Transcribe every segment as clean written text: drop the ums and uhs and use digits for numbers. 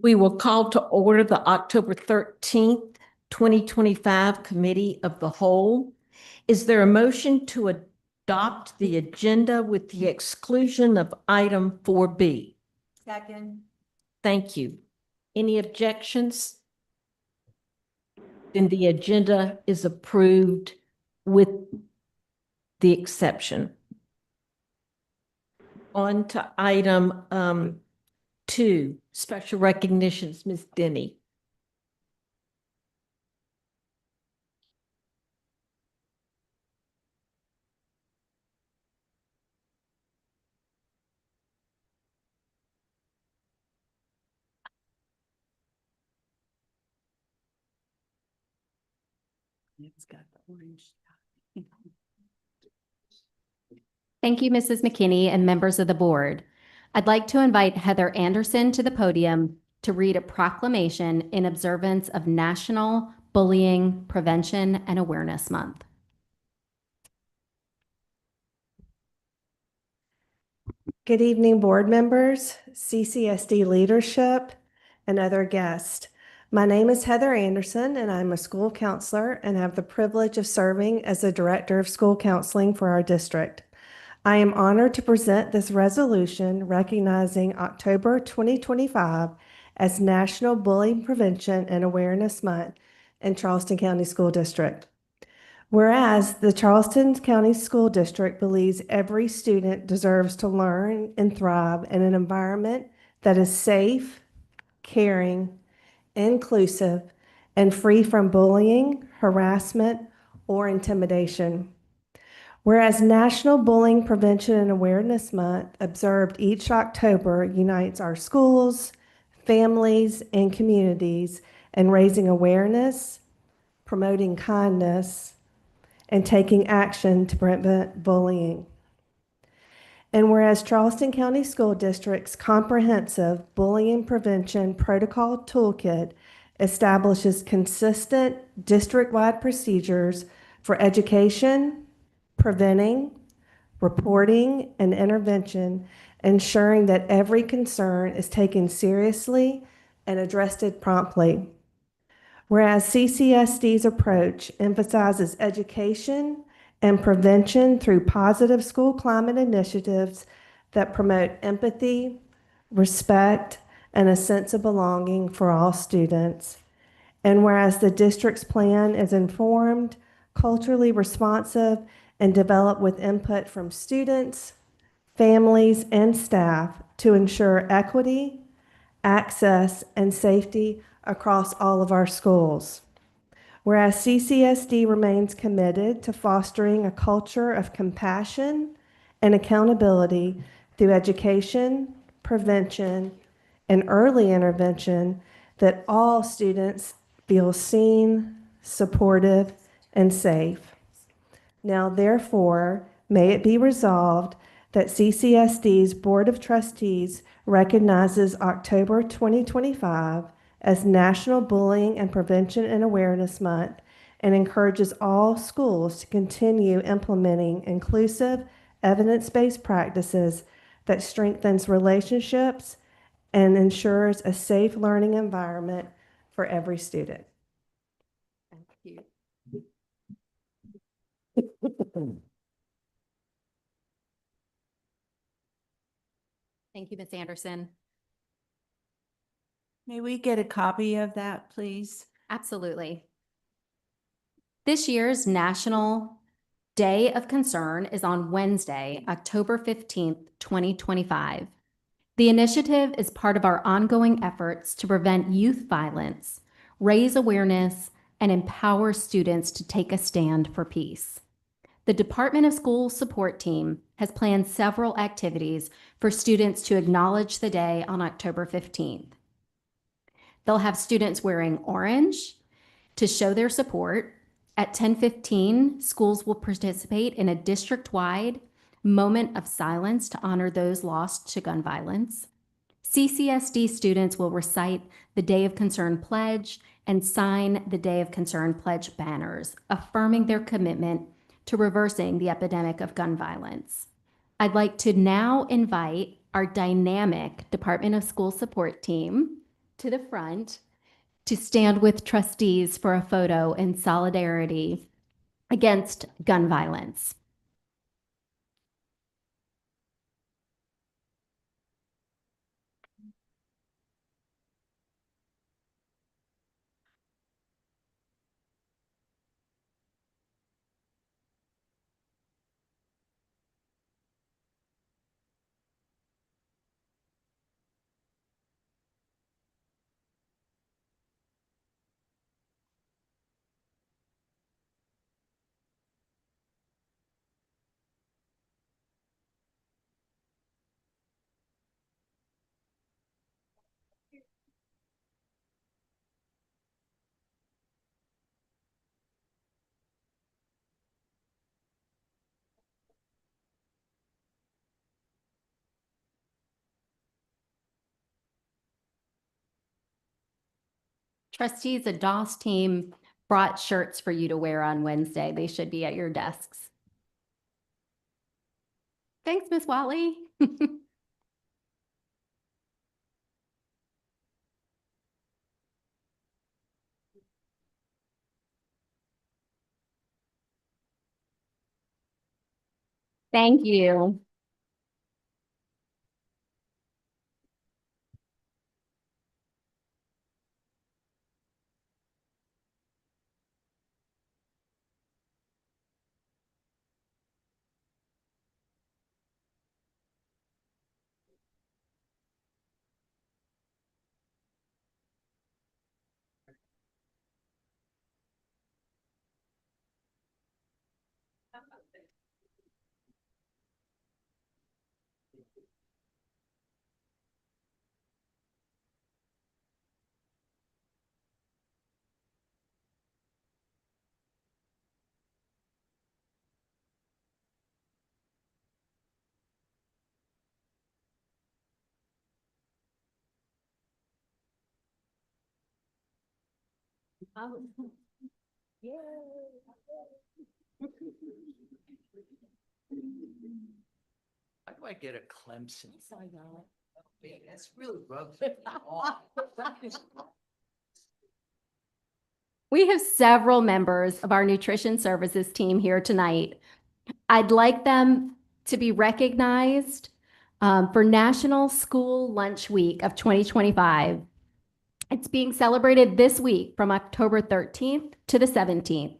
We will call to order the October 13th, 2025 Committee of the Whole. Is there a motion to adopt the agenda with the exclusion of item 4B? Second. Thank you. Any objections? Then the agenda is approved with the exception. On to item 2, special recognitions, Ms. Denny. It's got the orange. Thank you, Mrs. McKinney and members of the board. I'd like to invite Heather Anderson to the podium to read a proclamation in observance of National Bullying Prevention and Awareness Month. Good evening, board members, CCSD leadership, and other guests. My name is Heather Anderson, and I'm a school counselor and have the privilege of serving as the Director of School Counseling for our district. I am honored to present this resolution recognizing October 2025 as National Bullying Prevention and Awareness Month in Charleston County School District. Whereas the Charleston County School District believes every student deserves to learn and thrive in an environment that is safe, caring, inclusive, and free from bullying, harassment, or intimidation. Whereas National Bullying Prevention and Awareness Month, observed each October, unites our schools, families, and communities in raising awareness, promoting kindness, and taking action to prevent bullying. And whereas Charleston County School District's comprehensive bullying prevention protocol toolkit establishes consistent district-wide procedures for education, preventing, reporting, and intervention, ensuring that every concern is taken seriously and addressed promptly. Whereas CCSD's approach emphasizes education and prevention through positive school climate initiatives that promote empathy, respect, and a sense of belonging for all students. And whereas the district's plan is informed, culturally responsive, and developed with input from students, families, and staff to ensure equity, access, and safety across all of our schools. Whereas CCSD remains committed to fostering a culture of compassion and accountability through education, prevention, and early intervention, that all students feel seen, supportive, and safe. Now, therefore, may it be resolved that CCSD's Board of Trustees recognizes October 2025 as National Bullying and Prevention and Awareness Month and encourages all schools to continue implementing inclusive, evidence-based practices that strengthens relationships and ensures a safe learning environment for every student. Thank you. Thank you, Ms. Anderson. May we get a copy of that, please? Absolutely. This year's National Day of Concern is on Wednesday, October 15th, 2025. The initiative is part of our ongoing efforts to prevent youth violence, raise awareness, and empower students to take a stand for peace. The Department of School Support Team has planned several activities for students to acknowledge the day on October 15th. They'll have students wearing orange to show their support. At 10:15, schools will participate in a district-wide moment of silence to honor those lost to gun violence. CCSD students will recite the Day of Concern Pledge and sign the Day of Concern Pledge banners, affirming their commitment to reversing the epidemic of gun violence. I'd like to now invite our dynamic Department of School Support team to the front to stand with trustees for a photo in solidarity against gun violence. Trustees, the DOS team brought shirts for you to wear on Wednesday. They should be at your desks. Thanks, Miss Watley. Thank you. How do I get a Clemson? Man, that's really rough. We have several members of our nutrition services team here tonight. I'd like them to be recognized for National School Lunch Week of 2025. It's being celebrated this week from October 13th to the 17th.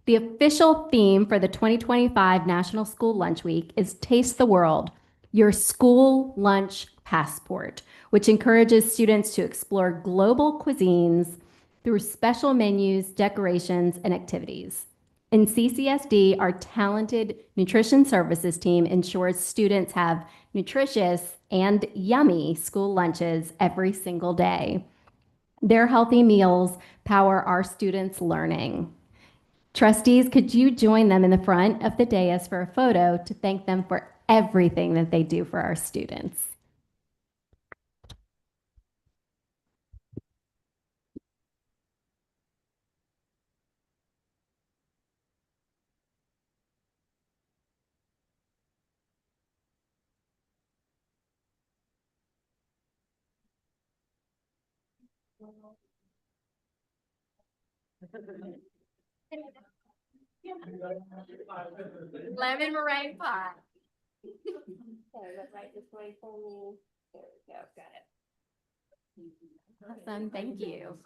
The official theme for the 2025 National School Lunch Week is Taste the World, your school lunch passport, which encourages students to explore global cuisines through special menus, decorations, and activities. In CCSD, our talented nutrition services team ensures students have nutritious and yummy school lunches every single day. Their healthy meals power our students' learning. Trustees, could you join them in the front of the dais for a photo to thank them for everything that they do for our students? Lemon meringue pie. Awesome, thank you.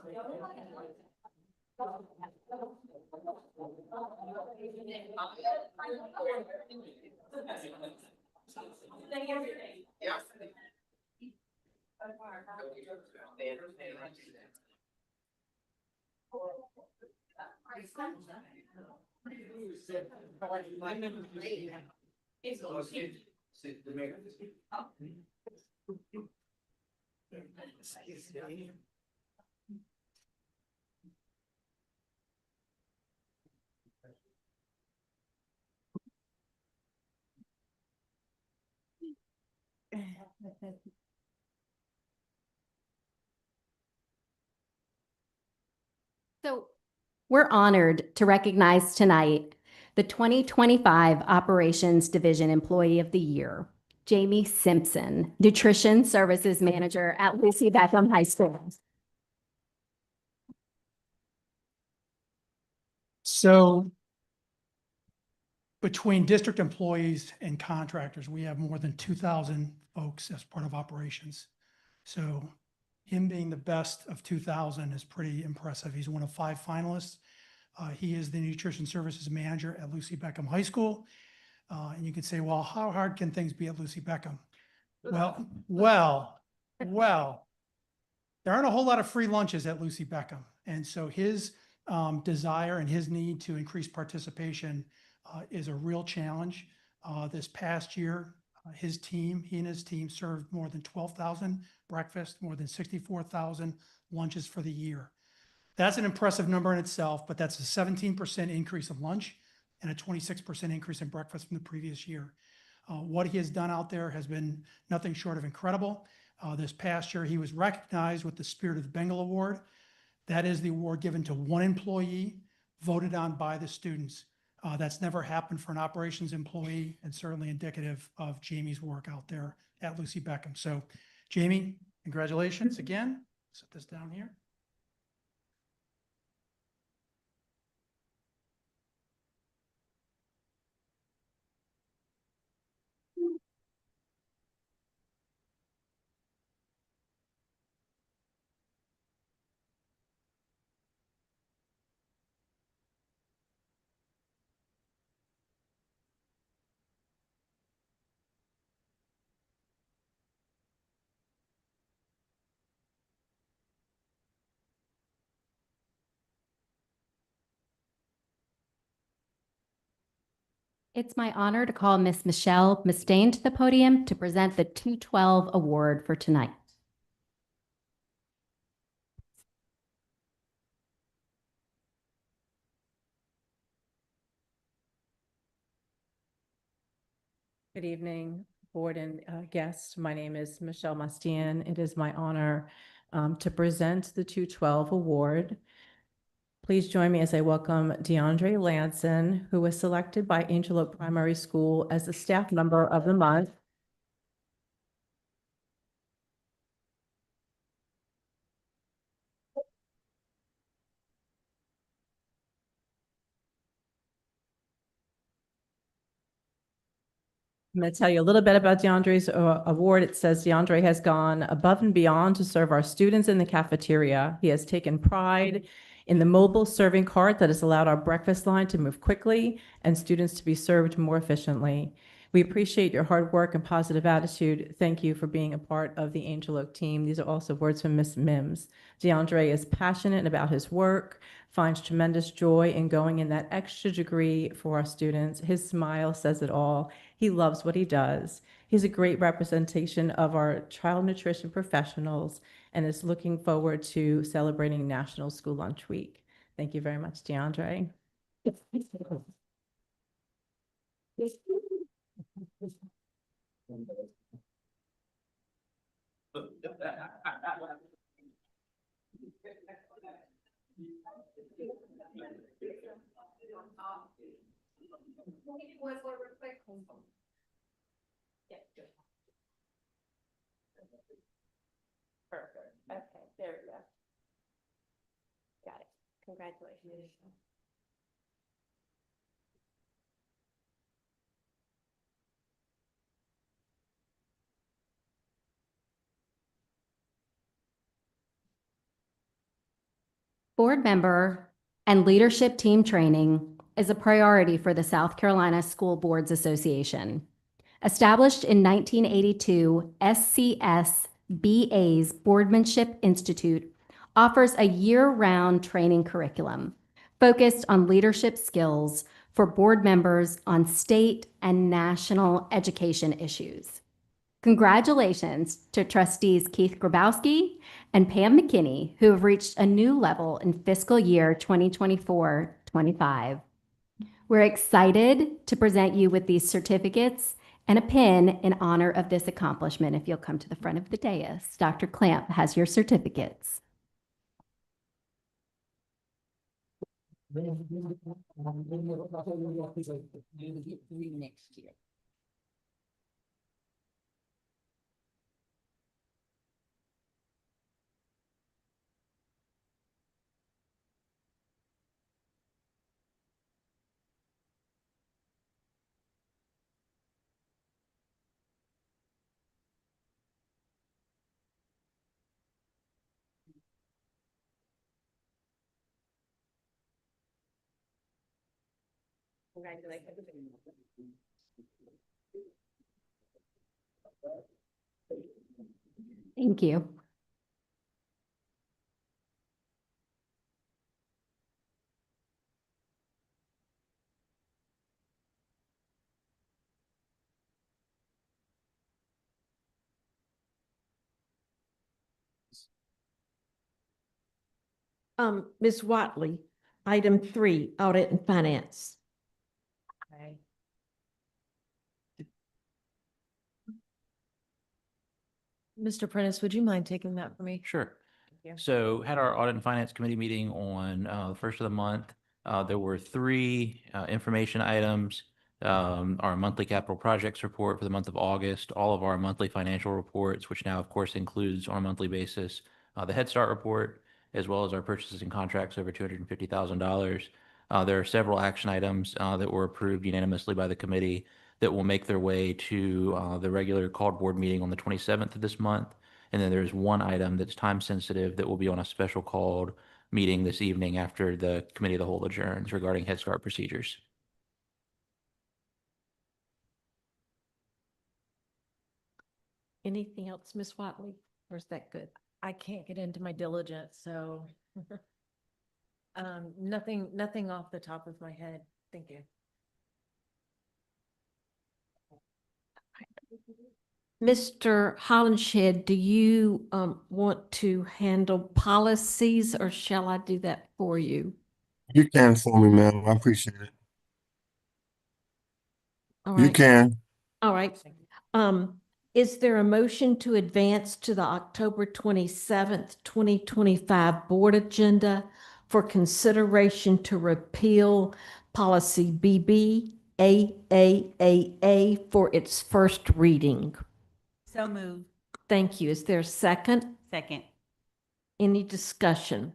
So we're honored to recognize tonight the 2025 Operations Division Employee of the Year, Jamie Simpson, Nutrition Services Manager at Lucy Beckham High School. So between district employees and contractors, we have more than 2,000 folks as part of operations. So him being the best of 2,000 is pretty impressive. He's one of 5 finalists. He is the Nutrition Services Manager at Lucy Beckham High School. And you could say, well, how hard can things be at Lucy Beckham? Well, there aren't a whole lot of free lunches at Lucy Beckham. And so his desire and his need to increase participation is a real challenge. This past year, he and his team served more than 12,000 breakfasts, more than 64,000 lunches for the year. That's an impressive number in itself, but that's a 17% increase of lunch and a 26% increase in breakfast from the previous year. What he has done out there has been nothing short of incredible. This past year, he was recognized with the Spirit of the Bengal Award. That is the award given to one employee voted on by the students. That's never happened for an operations employee and certainly indicative of Jamie's work out there at Lucy Beckham. So Jamie, congratulations again. Set this down here. It's my honor to call Miss Michelle Mustaine to the podium to present the 212 Award for tonight. Good evening, board and guests. My name is Michelle Mustian. It is my honor to present the 212 Award. Please join me as I welcome DeAndre Lanson, who was selected by Angel Oak Primary School as the Staff Member of the Month. I'm going to tell you a little bit about DeAndre's award. It says DeAndre has gone above and beyond to serve our students in the cafeteria. He has taken pride in the mobile serving cart that has allowed our breakfast line to move quickly and students to be served more efficiently. We appreciate your hard work and positive attitude. Thank you for being a part of the Angel Oak team. These are also words from Miss Mims. DeAndre is passionate about his work, finds tremendous joy in going in that extra degree for our students. His smile says it all. He loves what he does. He's a great representation of our child nutrition professionals and is looking forward to celebrating National School Lunch Week. Thank you very much, DeAndre. Perfect. Okay, there we go. Got it. Congratulations. Board member and leadership team training is a priority for the South Carolina School Boards Association. Established in 1982, SCSBA's Boardmanship Institute offers a year-round training curriculum focused on leadership skills for board members on state and national education issues. Congratulations to trustees Keith Grabowski and Pam McKinney, who have reached a new level in fiscal year 2024-25. We're excited to present you with these certificates and a pin in honor of this accomplishment. If you'll come to the front of the dais, Dr. Clamp has your certificates. Next year. Thank you. Ms. Watley, item 3, audit and finance. Mr. Prentice, would you mind taking that for me? Sure. you. So had our Audit and Finance Committee meeting on the first of the month. There were 3 information items. Our monthly capital projects report for the month of August, all of our monthly financial reports, which now of course includes on a monthly basis, the Head Start report, as well as our purchases and contracts over $250,000. There are several action items that were approved unanimously by the committee that will make their way to the regular called board meeting on the 27th of this month. And then there's one item that's time sensitive that will be on a special called meeting this evening after the committee of the whole adjourns regarding Head Start procedures. Anything else, Ms. Watley? Or is that good? I can't get into my diligence, so nothing off the top of my head. Thank you. Mr. Hollenshed, do you want to handle policies or shall I do that for you? You can for me, ma'am. I appreciate it. All You right. can. All right. Is there a motion to advance to the October 27th, 2025 board agenda for consideration to repeal policy BBAAAA for its first reading? So moved. Thank you. Is there a second? Second. Any discussion?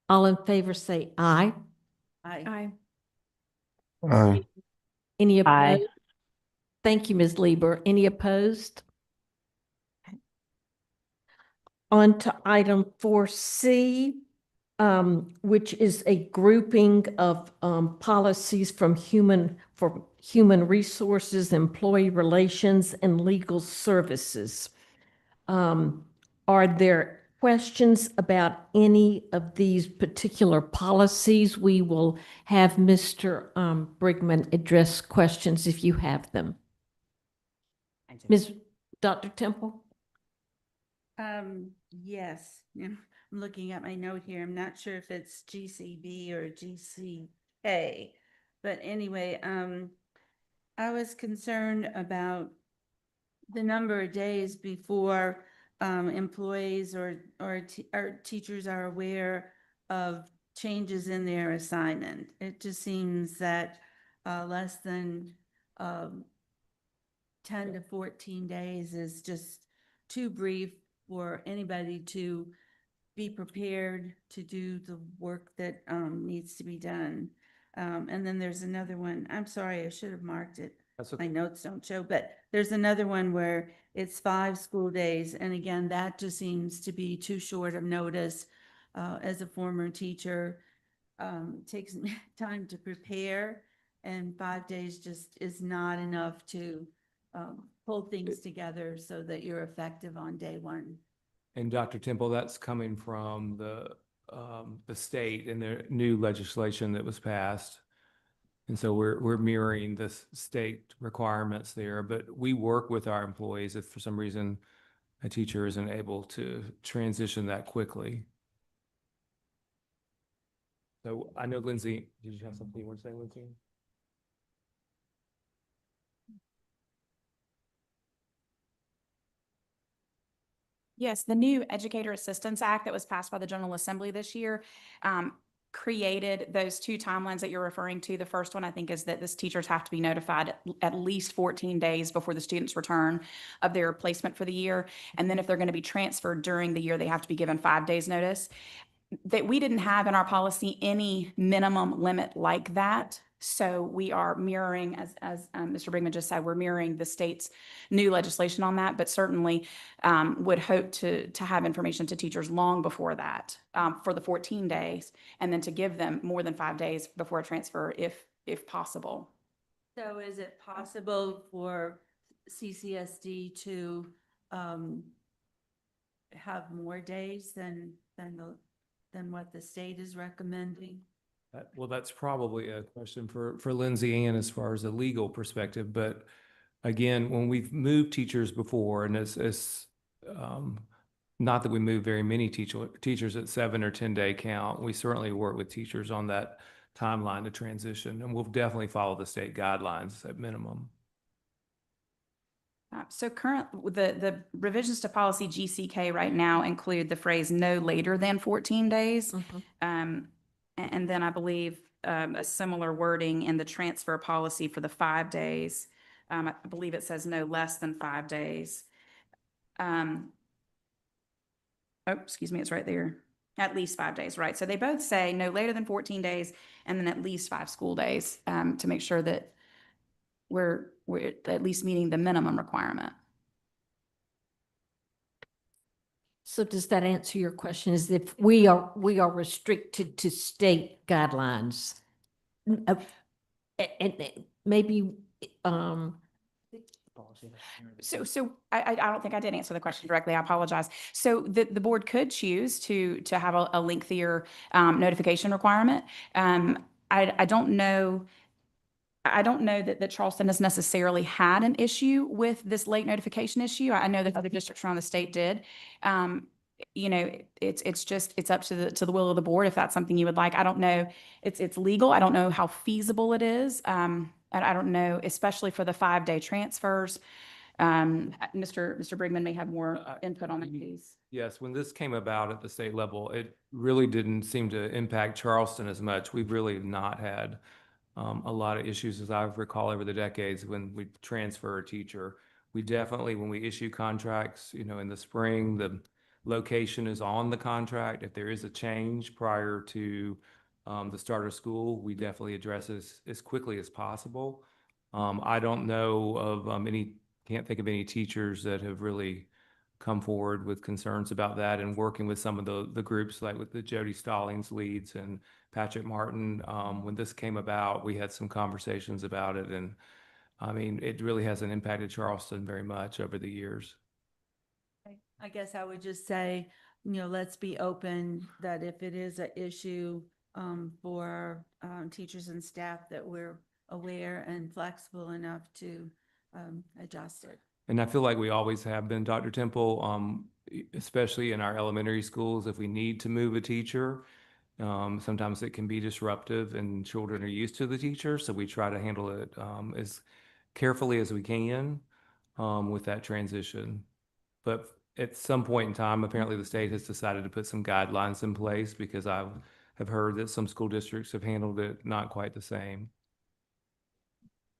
All in favor say aye. Aye. Any opposed? Thank you, Ms. Lieber. Any opposed? On to item 4C, which is a grouping of policies from human resources, employee relations, and legal services. Are there questions about any of these particular policies? We will have Mr. Brigman address questions if you have them. Dr. Temple? Yes, yeah, I'm looking at my note here. I'm not sure if it's GCB or GCA. But anyway, I was concerned about the number of days before employees or teachers are aware of changes in their assignment. It just seems that less than 10 to 14 days is just too brief for anybody to be prepared to do the work that needs to be done. And then there's another one. I'm sorry, I should have marked it. My notes don't show, but there's another one where it's 5 school days. And again, that just seems to be too short of notice. As a former teacher, takes time to prepare, and 5 days just is not enough to pull things together so that you're effective on day 1. And Dr. Temple, that's coming from the state and the new legislation that was passed. And so we're mirroring the state requirements there, but we work with our employees if for some reason a teacher isn't able to transition that quickly. So I know Lindsay, did you have something you want to say, Lindsay? Yes, the new Educator Assistance Act that was passed by the General Assembly this year created those 2 timelines that you're referring to. The first one, I think, is that this teachers have to be notified at least 14 days before the student's return of their placement for the year. And then if they're going to be transferred during the year, they have to be given 5 days notice. That we didn't have in our policy any minimum limit like that. So we are mirroring, as Mr. Brigman just said, we're mirroring the state's new legislation on that, but certainly would hope to have information to teachers long before that for the 14 days, and then to give them more than 5 days before a transfer if possible. So is it possible for CCSD to have more days than what the state is recommending? Well, that's probably a question for Lindsay Ann as far as a legal perspective, but again, when we've moved teachers before, and it's not that we move very many teachers at 7 or 10 day count, we certainly work with teachers on that timeline to transition, and we'll definitely follow the state guidelines at minimum. So the revisions to policy GCK right now include the phrase no later than 14 days. And then I believe a similar wording in the transfer policy for the 5 days. I believe it says no less than 5 days. Oh, excuse me, it's right there. At least 5 days, right? So they both say no later than 14 days and then at least 5 school days to make sure that we're at least meeting the minimum requirement. So does that answer your question? Is if we are restricted to state guidelines? And maybe, So I don't think I did answer the question directly. I apologize. So the board could choose to have a lengthier notification requirement. I don't know. I don't know that Charleston has necessarily had an issue with this late notification issue. I know that other districts around the state did. You know, it's up to the will of the board if that's something you would like. I don't know. It's legal. I don't know how feasible it is. And I don't know, especially for the 5-day transfers. Mr. Brigman may have more input on that piece. Yes, when this came about at the state level, it really didn't seem to impact Charleston as much. We've really not had a lot of issues, as I recall, over the decades when we transfer a teacher. We definitely, when we issue contracts, you know, in the spring, the location is on the contract. If there is a change prior to the start of school, we definitely address this as quickly as possible. I don't know of can't think of any teachers that have really come forward with concerns about that, and working with some of the groups like with the Jody Stallings leads and Patrick Martin. When this came about, we had some conversations about it, and I mean, it really hasn't impacted Charleston very much over the years. I guess I would just say, you know, let's be open that if it is an issue for teachers and staff, that we're aware and flexible enough to adjust it. And I feel like we always have been, Dr. Temple, especially in our elementary schools. If we need to move a teacher, sometimes it can be disruptive and children are used to the teacher. So we try to handle it as carefully as we can with that transition. But at some point in time, apparently the state has decided to put some guidelines in place, because I have heard that some school districts have handled it not quite the same.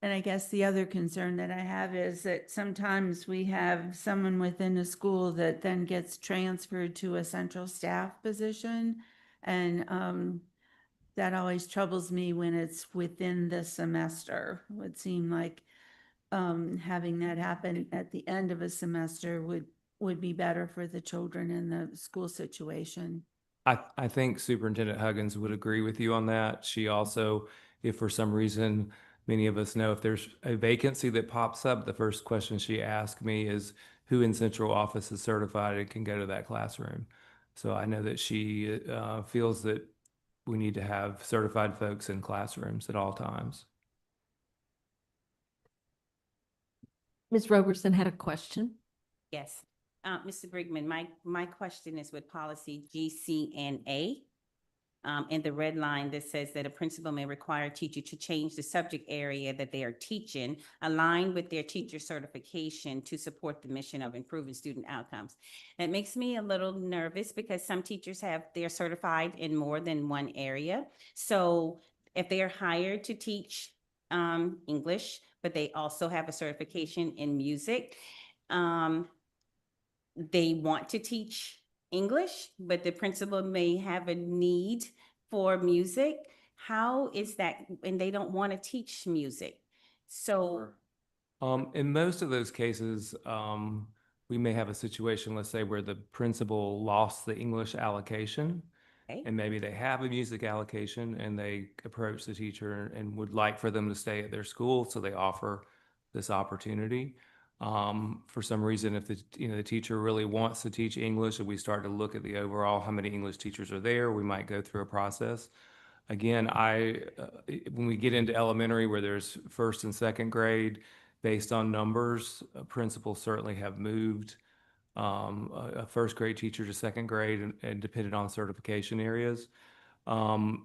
And I guess the other concern that I have is that sometimes we have someone within a school that then gets transferred to a central staff position. And that always troubles me when it's within the semester. It would seem like having that happen at the end of a semester would be better for the children in the school situation. I think Superintendent Huggins would agree with you on that. She also, if for some reason, many of us know if there's a vacancy that pops up, the first question she asked me is who in central office is certified and can go to that classroom. So I know that she feels that we need to have certified folks in classrooms at all times. Ms. Roberson had a question. Yes. Mr. Brigman, my question is with policy GCNA. In the red line that says that a principal may require a teacher to change the subject area that they are teaching, aligned with their teacher certification to support the mission of improving student outcomes. That makes me a little nervous because some teachers they're certified in more than one area. So if they are hired to teach English, but they also have a certification in music, they want to teach English, but the principal may have a need for music. How is that, and they don't want to teach music? So, In most of those cases, we may have a situation, let's say, where the principal lost the English allocation. okay, And maybe they have a music allocation and they approach the teacher and would like for them to stay at their school, so they offer this opportunity. For some reason, if the teacher really wants to teach English and we start to look at the overall, how many English teachers are there, we might go through a process. Again, when we get into elementary where there's first and second grade, based on numbers, principals certainly have moved a first grade teacher to second grade and depended on certification areas.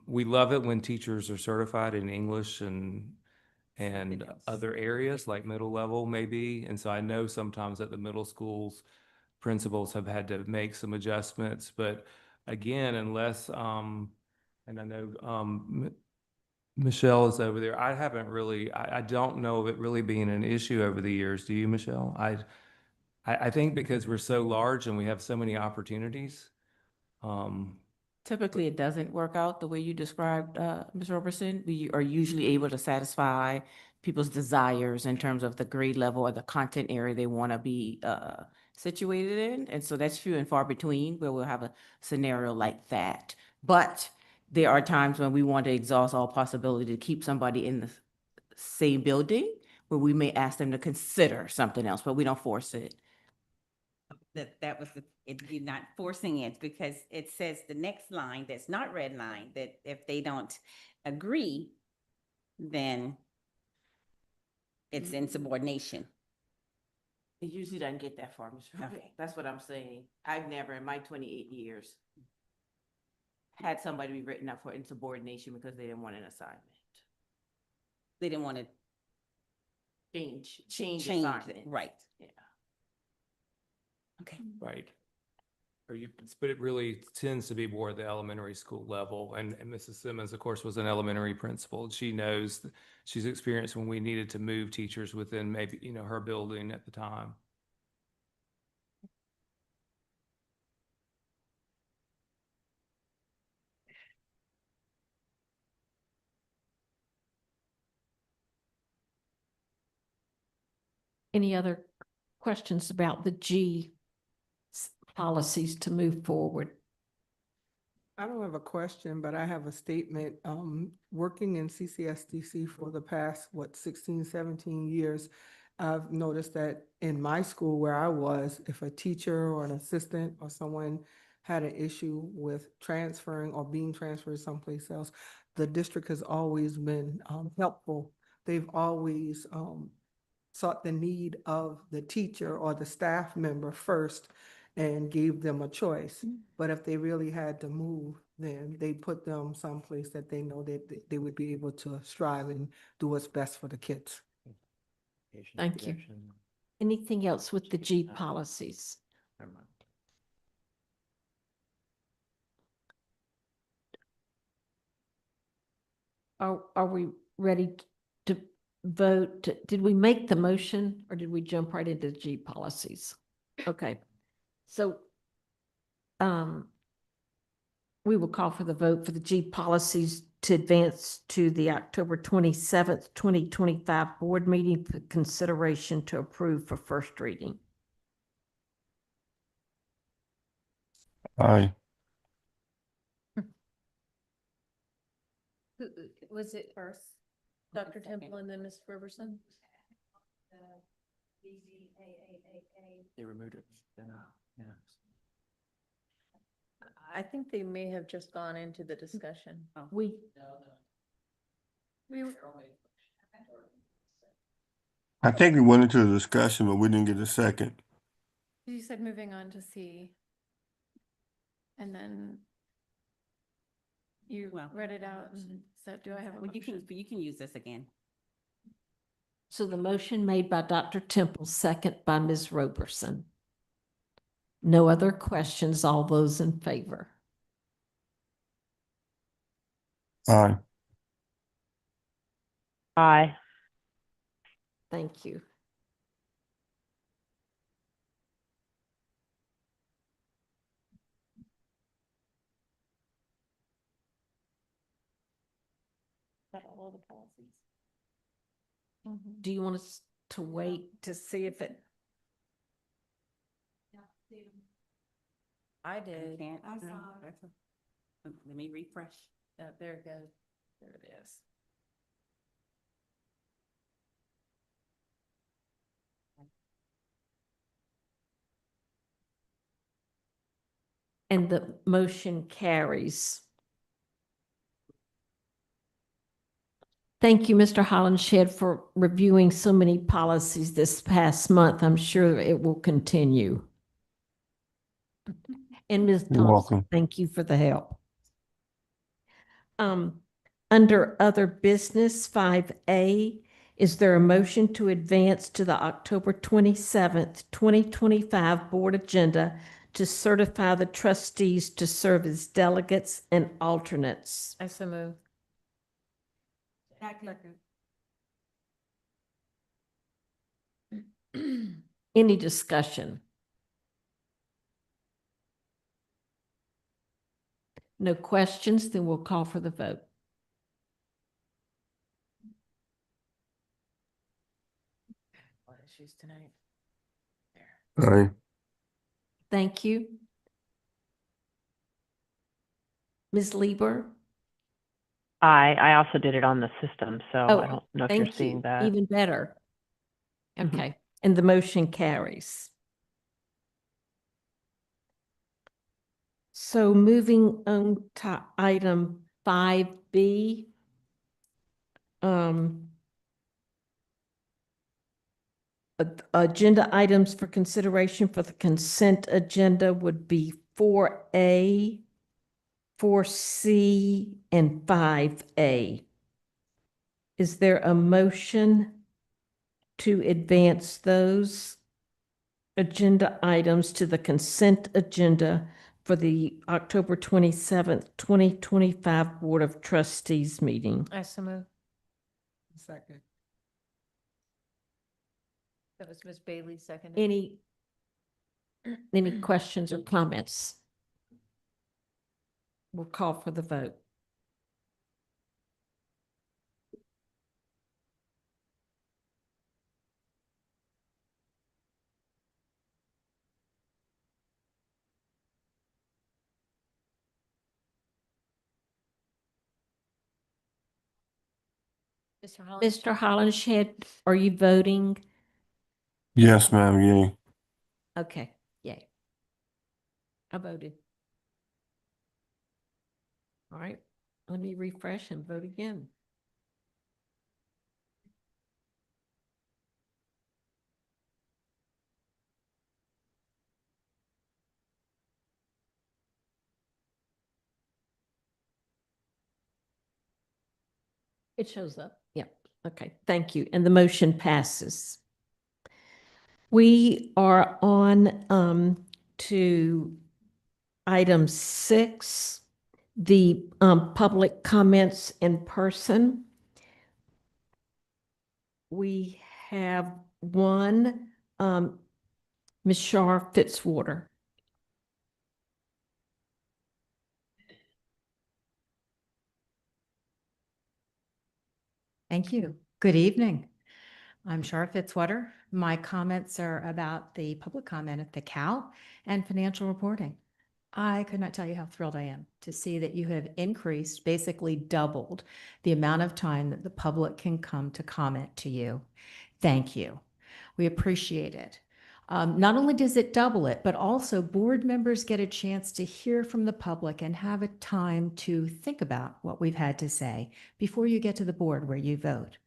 We love it when teachers are certified in English and other areas like middle level maybe. And so I know sometimes at the middle schools, principals have had to make some adjustments, but again, unless, and I know, Michelle is over there. I don't know of it really being an issue over the years. Do you, Michelle? I think because we're so large and we have so many opportunities. Typically, it doesn't work out the way you described, Ms. Roberson. We are usually able to satisfy people's desires in terms of the grade level or the content area they want to be situated in. And so that's few and far between where we'll have a scenario like that. But there are times when we want to exhaust all possibility to keep somebody in the same building where we may ask them to consider something else, but we don't force it. that was you're not forcing it, because it says the next line that's not red line, that if they don't agree, then it's insubordination. It usually doesn't get that far, Ms. Roberson. Okay. That's what I'm saying. I've never, in my 28 years, had somebody be written up for insubordination because they didn't want an assignment. They didn't want to Change change assignment. it, right? Yeah. Okay. Right. But it really tends to be more at the elementary school level. And Mrs. Simmons, of course, was an elementary principal. She knows, she's experienced when we needed to move teachers within maybe, her building at the time. Any other questions about the policies to move forward? I don't have a question, but I have a statement. Working in CCSDC for the past, 16, 17 years, I've noticed that in my school where I was, if a teacher or an assistant or someone had an issue with transferring or being transferred someplace else, the district has always been helpful. They've always sought the need of the teacher or the staff member first and gave them a choice. But if they really had to move, then they put them someplace that they know that they would be able to strive and do what's best for the kids. Thank you. Anything else with the G policies? Are we ready to vote? Did we make the motion or did we jump right into G policies? Okay. So we will call for the vote for the G policies to advance to the October 27th, 2025 board meeting for consideration to approve for first reading. Aye. Was it first? Dr. Temple and then Ms. Roberson? They removed it. Yeah. I think they may have just gone into the discussion. We, I think we went into the discussion, but we didn't get a second. You said moving on to C. And then you Well, read it out. And so do I have a Well, you motion? can use this again. so the motion made by Dr. Temple, second by Ms. Roberson. No other questions. All those in favor? Aye. Aye. Thank you. all the policies. Do you want us to wait to see if it? I did. Can't, I no, saw that's let me refresh. There it goes. There it is. And the motion carries. Thank you, Mr. Hollenshed, for reviewing so many policies this past month. I'm sure it will continue. And Ms. You're Thompson, welcome. thank you for the help. Under other business, 5A, is there a motion to advance to the October 27th, 2025 board agenda to certify the trustees to serve as delegates and alternates? I so move. Any discussion? No questions, then we'll call for the vote. What issues tonight? Aye. Thank you. Ms. Lieber? I also did it on the system, so I Oh, don't know if you're thank seeing you. that. Even better. Mhm. Okay, and the motion carries. So moving on to item 5B. Agenda items for consideration for the consent agenda would be 4A, 4C, and 5A. Is there a motion to advance those agenda items to the consent agenda for the October 27th, 2025 Board of Trustees meeting? I so move. Second. That was Ms. Bailey seconded. Any questions or comments? We'll call for the vote. Mr. Holland? Mr. Hollenshed, are you voting? Yes, ma'am, yay. Okay, yay. I voted. All right, let me refresh and vote again. It shows up. Yep. Okay, thank you. And the motion passes. We are on to item 6, the public comments in person. We have one, Ms. Shar Fitzwater. Thank you. Good evening. I'm Shar Fitzwater. My comments are about the public comment at the CAL and financial reporting. I could not tell you how thrilled I am to see that you have increased, basically doubled, the amount of time that the public can come to comment to you. Thank you. We appreciate it. Not only does it double it, but also board members get a chance to hear from the public and have a time to think about what we've had to say before you get to the board where you vote.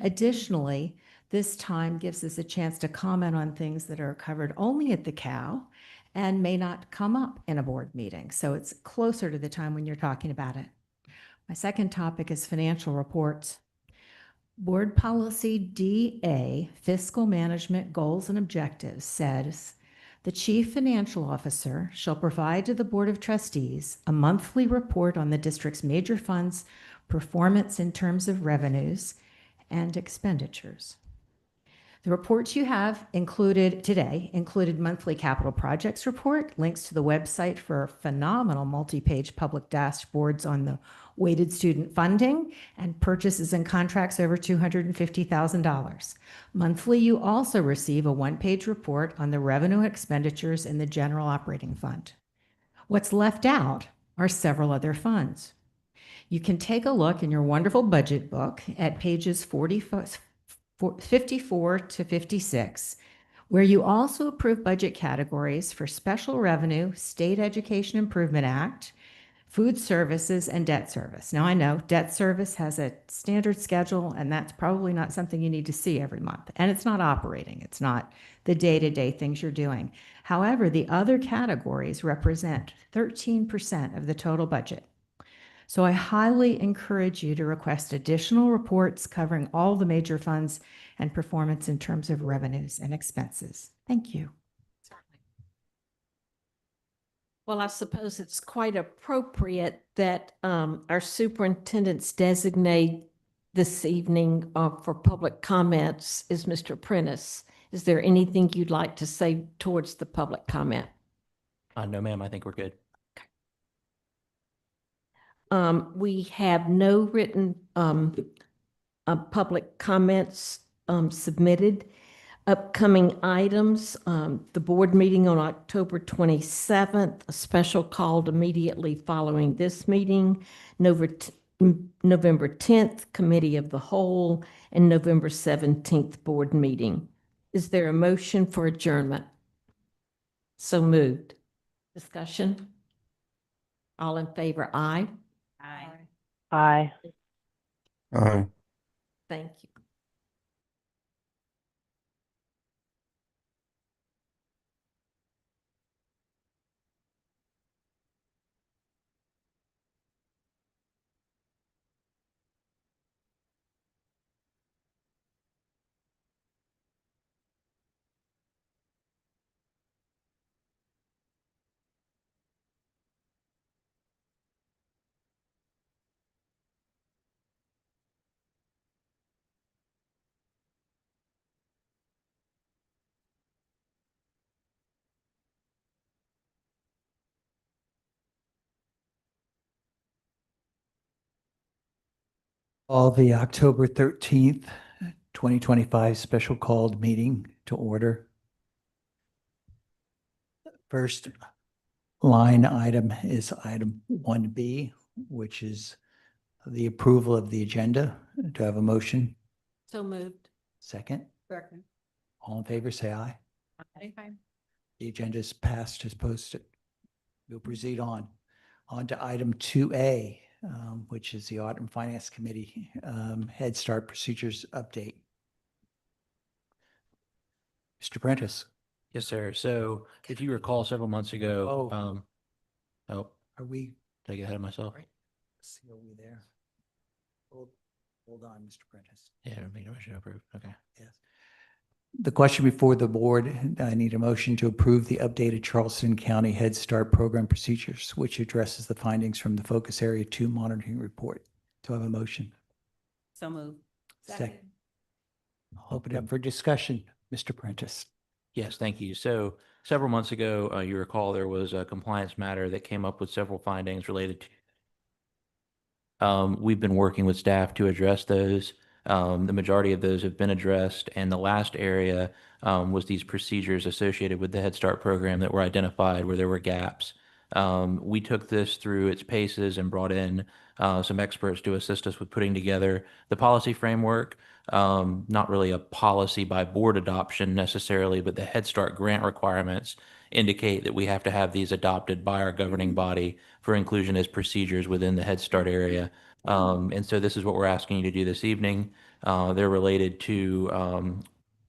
Additionally, this time gives us a chance to comment on things that are covered only at the CAL and may not come up in a board meeting. So it's closer to the time when you're talking about it. My second topic is financial reports. Board Policy DA, Fiscal Management Goals and Objectives, says the Chief Financial Officer shall provide to the Board of Trustees a monthly report on the district's major funds, performance in terms of revenues, and expenditures. The reports you have included today included monthly capital projects report, links to the website for phenomenal multi-page public dashboards on the weighted student funding and purchases and contracts over $250,000. Monthly, you also receive a one-page report on the revenue and expenditures in the general operating fund. What's left out are several other funds. You can take a look in your wonderful budget book at pages 54 to 56, where you also approve budget categories for special revenue, State Education Improvement Act, food services, and debt service. Now, I know debt service has a standard schedule, and that's probably not something you need to see every month. And it's not operating. It's not the day-to-day things you're doing. However, the other categories represent 13% of the total budget. So I highly encourage you to request additional reports covering all the major funds and performance in terms of revenues and expenses. Thank you. Well, I suppose it's quite appropriate that our superintendent's designate this evening for public comments is Mr. Prentice. Is there anything you'd like to say towards the public comment? No, ma'am, I think we're good. We have no written public comments submitted. Upcoming items, the board meeting on October 27th, a special called immediately following this meeting, November 10th, Committee of the Whole, and November 17th, board meeting. Is there a motion for adjournment? So moved. Discussion? All in favor, aye. Aye. Aye. Aye. Thank you. Call the October 13th, 2025 special called meeting to order. First line item is item 1B, which is the approval of the agenda. Do I have a motion? So moved. Second? Second. All in favor, say aye. Aye. The agenda is passed as posted. We'll proceed on. On to item 2A, which is the Audit and Finance Committee Head Start Procedures Update. Mr. Prentice. Yes, sir. So if you recall several months ago, Are we, did I get ahead of myself? see, are we there? Hold on, Mr. Prentice. Yeah, make a motion to approve. Okay. Yes. The question before the board, I need a motion to approve the updated Charleston County Head Start Program Procedures, which addresses the findings from the Focus Area 2 Monitoring Report. Do I have a motion? So moved. Second. I'll open it up for discussion. Mr. Prentice. Yes, thank you. So several months ago, you recall there was a compliance matter that came up with several findings related to. We've been working with staff to address those. The majority of those have been addressed, and the last area was these procedures associated with the Head Start program that were identified where there were gaps. We took this through its paces and brought in some experts to assist us with putting together the policy framework. Not really a policy by board adoption necessarily, but the Head Start grant requirements indicate that we have to have these adopted by our governing body for inclusion as procedures within the Head Start area. And so this is what we're asking you to do this evening. They're related to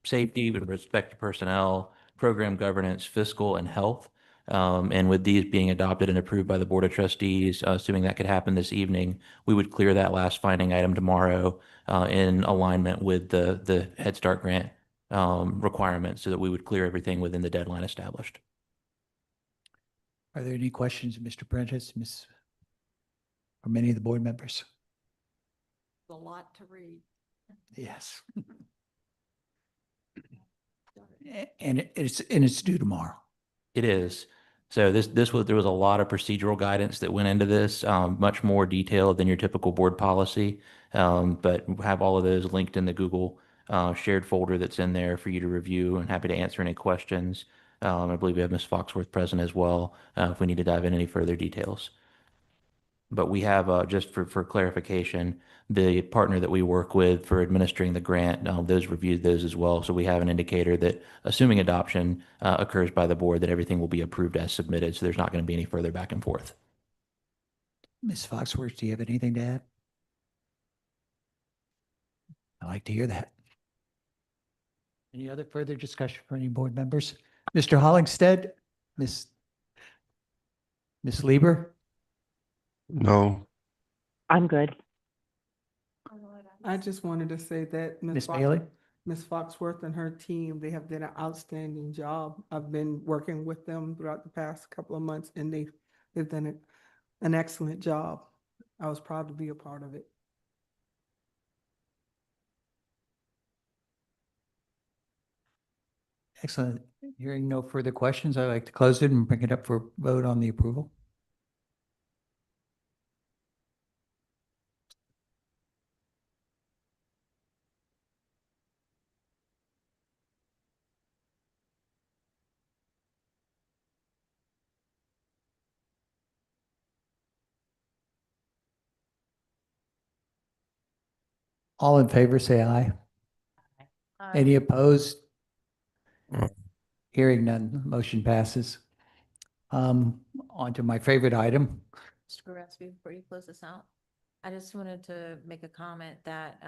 safety with respect to personnel, program governance, fiscal, and health. And with these being adopted and approved by the Board of Trustees, assuming that could happen this evening, we would clear that last finding item tomorrow in alignment with the Head Start grant requirements so that we would clear everything within the deadline established. Are there any questions, Mr. Prentice, or many of the board members? A lot to read. Yes. And it's due tomorrow. It is. So there was a lot of procedural guidance that went into this, much more detailed than your typical board policy. But we have all of those linked in the Google shared folder that's in there for you to review, and happy to answer any questions. I believe we have Ms. Foxworth present as well, if we need to dive in any further details. But we have, just for clarification, the partner that we work with for administering the grant, those reviewed those as well. So we have an indicator that, assuming adoption occurs by the board, that everything will be approved as submitted. So there's not going to be any further back and forth. Ms. Foxworth, do you have anything to add? I like to hear that. Any other further discussion for any board members? Mr. Hollingsted, Ms. Lieber? No. I'm good. I just wanted to say that Ms. Bailey? Ms. Foxworth and her team, they have done an outstanding job. I've been working with them throughout the past couple of months, and they've done an excellent job. I was proud to be a part of it. Excellent. Hearing no further questions, I'd like to close it and bring it up for vote on the approval. All in favor, say aye. Any opposed? Hearing none, motion passes. On to my favorite item. Mr. Gillespie, before you close this out, I just wanted to make a comment that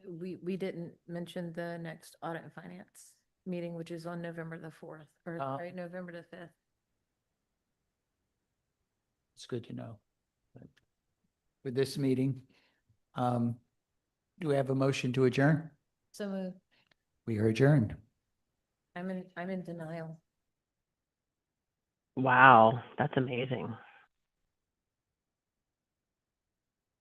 we didn't mention the next audit and finance meeting, which is on November the 4th, or sorry, November the 5th. It's good to know. For this meeting, do we have a motion to adjourn? So moved. We are adjourned. I'm in denial. Wow, that's amazing.